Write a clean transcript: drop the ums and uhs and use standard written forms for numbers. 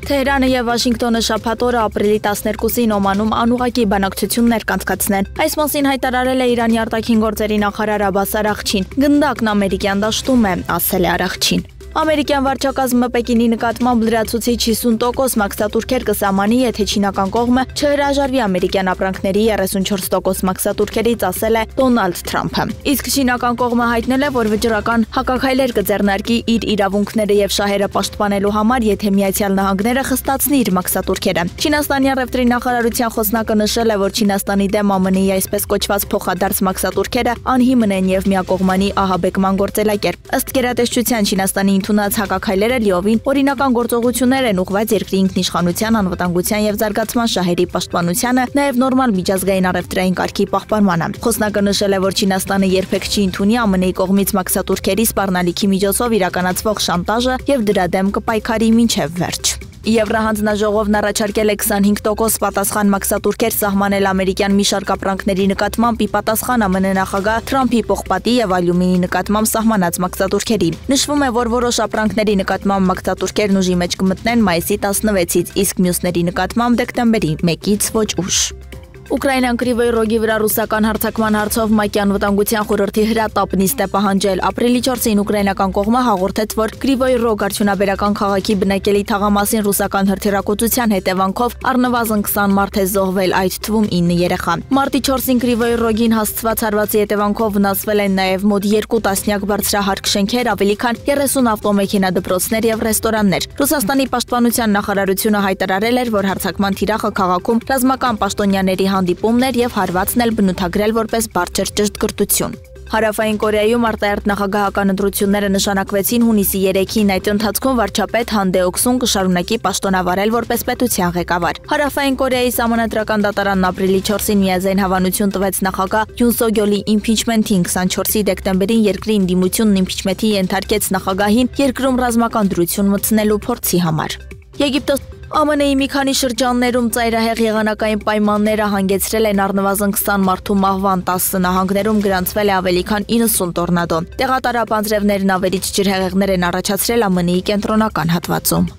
Թեհրանը եւ Վաշինգտոնը շաբաթ օրը ապրիլի 12-ին Օմանում անուղղակի բանակցություններ կանցկացնեն։ Այս մասին հայտարարել է Իրանի արտաքին գործերի նախարար Աբբաս Արաղչին։ Գնդակն ամերիկյան դաշտում է, ասել է Արաղչին։ Ամերիկյան վարչակազմը Պեկինի նկատմամբ լրացուցիչ 50% մաքսատուրքեր կսահմանի, եթե չինական կողմը չհրաժարվի ամերիկյան ապրանքների 34% մաքսատուրքերից, ասել է Դոնալդ Թրամփը։ Իսկ չինական կողմը հայտնել է, որ վճռական հակաքայլեր կձեռնարկի իր իրավունքները եւ շահերը պաշտպանելու համար, եթե Միացյալ Նահանգները խստացնի իր մաքսատուրքերը։ Չինաստանի առևտրի նախարարության խոսնակը նշել է, որ Չինաստանի դեմ ԱՄՆ-ի այսպես կոչված փոխադարձ մաքսատուրքերը անհիմն են եւ միակողմանի ահաբեկման գործելակերպ։ Ըստ գերատեսչության Չինաստանի ընդունած հակաքայլերը լիովին օրինական գործողություններ են ուղղված երկրի ինքնիշխանության, անվտանգության եւ զարգացման շահերի պաշտպանությանը, նաեւ նորմալ միջազգային առևտրային կարգի պահպանմանը։ Խոսնակը նշել է, որ Չինաստանը երբեք չի ընդունի ԱՄՆ-ի կողմից մաքսատուրքերի սպառնալիքի միջոցով իրականացվող շանտաժը եւ դրա դեմ կպայքարի մինչեւ վերջ։ Եվրահանձնաժողովն առաջարկել է 25% պատասխան մաքսատուրքեր սահմանել ամերիկյան մի շարք ապրանքների նկատմամբ ի պատասխան ԱՄՆ նախագահ Թրամփի պողպատի եւ ալյումինի նկատմամբ սահմանած մաքսատուրքերի։ Նշվում է, որ որոշ ապրանքների նկատմամբ մաքսատուրքերն ուժի մեջ կմտնեն մայիսի 16-ից, իսկ մյուսների նկատմամբ դեկտեմբերի 1-ից ոչ ուշ։ Ուկրաինան Կրիվոյ Ռոգի վրա ռուսական հարձակման հարցով ՄԱԿ-ի անվտանգության խորհրդի հրատապ նիստ է պահանջել։ Ապրիլի 4-ին ուկրաինական կողմը հաղորդեց, որ Կրիվոյ Ռոգ արդյունաբերական քաղաքի բնակելի թաղամասին ռուսական հրթիռակոծության հետևանքով առնվազն 20 մարդ է զոհվել, այդ թվում 9 երեխա։ Մարտի 4-ին Կրիվոյ Ռոգին հասցված հարվածի հետևանքով վնասվել են նաև մոտ 2 տասնյակ բարձրահարկ շենքեր, ավելի քան 30 ավտոմեքենա դպրոցներ եւ ռեստորաններ։ Ռուսաստանի պաշտպանության նախարարությունը հայտարարել էր, որ հարձակման թիրախը քաղաքում ռազմական պաշտոնյաների հանդիպումներ եւ հարվածն էլ բնութագրել որպես բարձր ճշտկրտություն։ Հարավային Կորեայում արտահերթ նախագահական ընտրությունները նշանակվեցին հունիսի 3-ին, այդ ընթացքում վարչապետ Han Deok-սուն կշարունակի պաշտոնավարել որպես պետության ղեկավար։ Հարավային Կորեայի սահմանադրական դատարանն ապրիլի 4-ին միաձայն հավանություն տվեց նախագահ Յուն Սոգյոլի իմփիչմենթին, 24-ի դեկտեմբերին երկրի ինդիմությունն իմփիչմենթի ենթարկեց նախագահին երկրում ռազմական դրություն մտցնելու փորձի համար։ Եգիպտոս ԱՄՆ-ի մի քանի շրջաններում ծայրահեղ եղանակային պայմանները հանգեցրել են առնվազն 20 մարդու մահվան, 10 նահանգներում գրանցվել է ավելի քան 90 տորնադո։ Տեղատարապ անձրևներն ավերիչ ջրհեղեղներ են առաջացրել ԱՄՆ-ի կենտրոնական հատվածում։